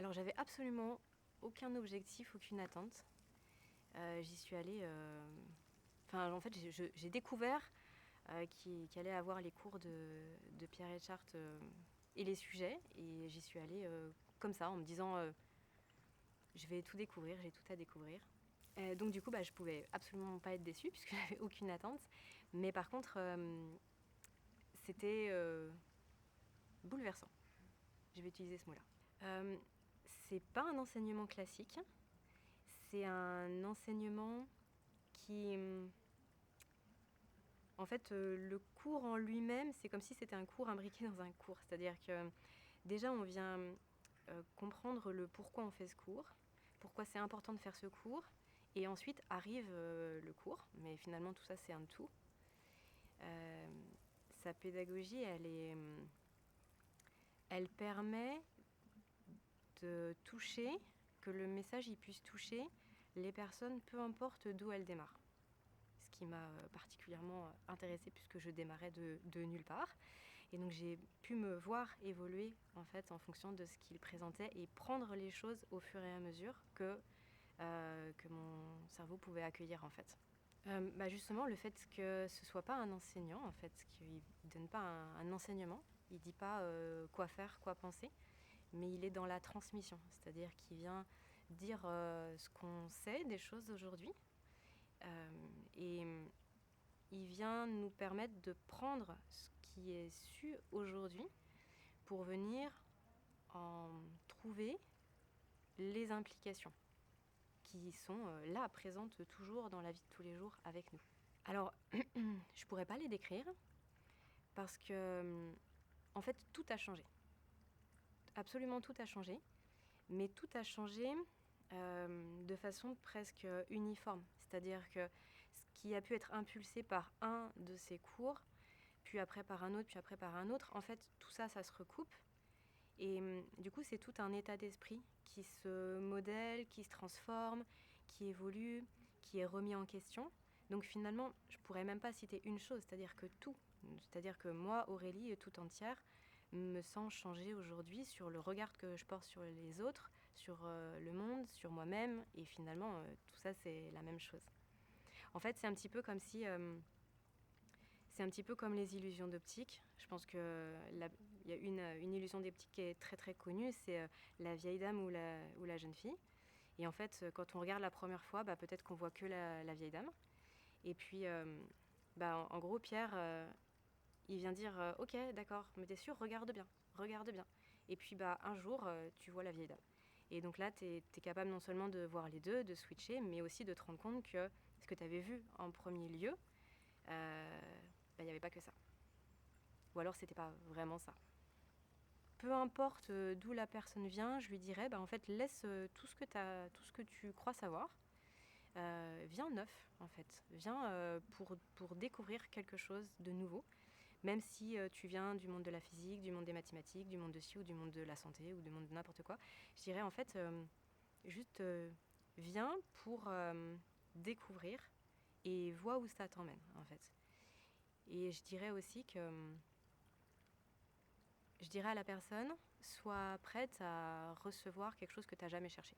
Alors j'avais absolument aucun objectif, aucune attente. J'y suis allée, en fait, j'ai découvert, qu'il allait avoir les cours de Pierre Etchart, et les sujets, et j'y suis allée, comme ça, en me disant, «Je vais tout découvrir, j'ai tout à découvrir». Donc du coup, je pouvais absolument pas être déçue puisque j'avais aucune attente. Mais par contre, c'était, bouleversant. Je vais utiliser ce mot-là. C'est pas un enseignement classique. C'est un enseignement qui, en fait, le cours en lui-même, c'est comme si c'était un cours imbriqué dans un cours. C'est-à-dire que, déjà, on vient, comprendre le pourquoi on fait ce cours, pourquoi c'est important de faire ce cours, et ensuite arrive, le cours. Mais finalement, tout ça, c'est un tout. Sa pédagogie, elle permet de toucher, que le message il puisse toucher les personnes, peu importe d'où elles démarrent. Ce qui m'a particulièrement intéressée puisque je démarrais de nulle part. Et donc j'ai pu me voir évoluer en fait en fonction de ce qu'il présentait et prendre les choses au fur et à mesure que mon cerveau pouvait accueillir en fait. Justement, le fait que ce soit pas un enseignant, en fait, qu'il donne pas un enseignement, il dit pas quoi faire, quoi penser, mais il est dans la transmission, c'est-à-dire qu'il vient dire ce qu'on sait des choses aujourd'hui, et il vient nous permettre de prendre ce qui est su aujourd'hui pour venir en trouver les implications qui sont là, présentes toujours dans la vie de tous les jours avec nous. Alors, je pourrais pas les décrire parce que, en fait, tout a changé. Absolument tout a changé, mais tout a changé de façon presque uniforme. C'est-à-dire que ce qui a pu être impulsé par un de ces cours, puis après par un autre, puis après par un autre, en fait, tout ça, ça se recoupe. Et du coup, c'est tout un état d'esprit qui se modèle, qui se transforme, qui évolue, qui est remis en question. Donc finalement, je pourrais même pas citer une chose, c'est-à-dire que tout. C'est-à-dire que moi, Aurélie, tout entière, me sens changer aujourd'hui sur le regard que je porte sur les autres, sur le monde, sur moi-même. Et finalement, tout ça, c'est la même chose. En fait, c'est un petit peu comme si... c'est un petit peu comme les illusions d'optique. Je pense qu'il y a une illusion d'optique qui est très très connue, c'est la vieille dame ou la jeune fille. Et en fait, quand on regarde la première fois, peut-être qu'on voit que la vieille dame. Et puis, en gros, Pierre, il vient dire ok, d'accord, mais t'es sûr, regarde bien, regarde bien. Et puis, un jour, tu vois la vieille dame. Et donc là, t'es capable non seulement de voir les deux, de switcher, mais aussi de te rendre compte que ce que t'avais vu en premier lieu, il n'y avait pas que ça. Ou alors, c'était pas vraiment ça. Peu importe d'où la personne vient, je lui dirais, en fait, laisse tout ce que tu crois savoir. Viens neuf, en fait. Viens pour découvrir quelque chose de nouveau. Même si tu viens du monde de la physique, du monde des mathématiques, du monde de ci ou du monde de la santé ou du monde de n'importe quoi. Je dirais, en fait, juste viens pour découvrir et vois où ça t'emmène, en fait. Et je dirais aussi que... Je dirais à la personne, sois prête à recevoir quelque chose que tu n'as jamais cherché.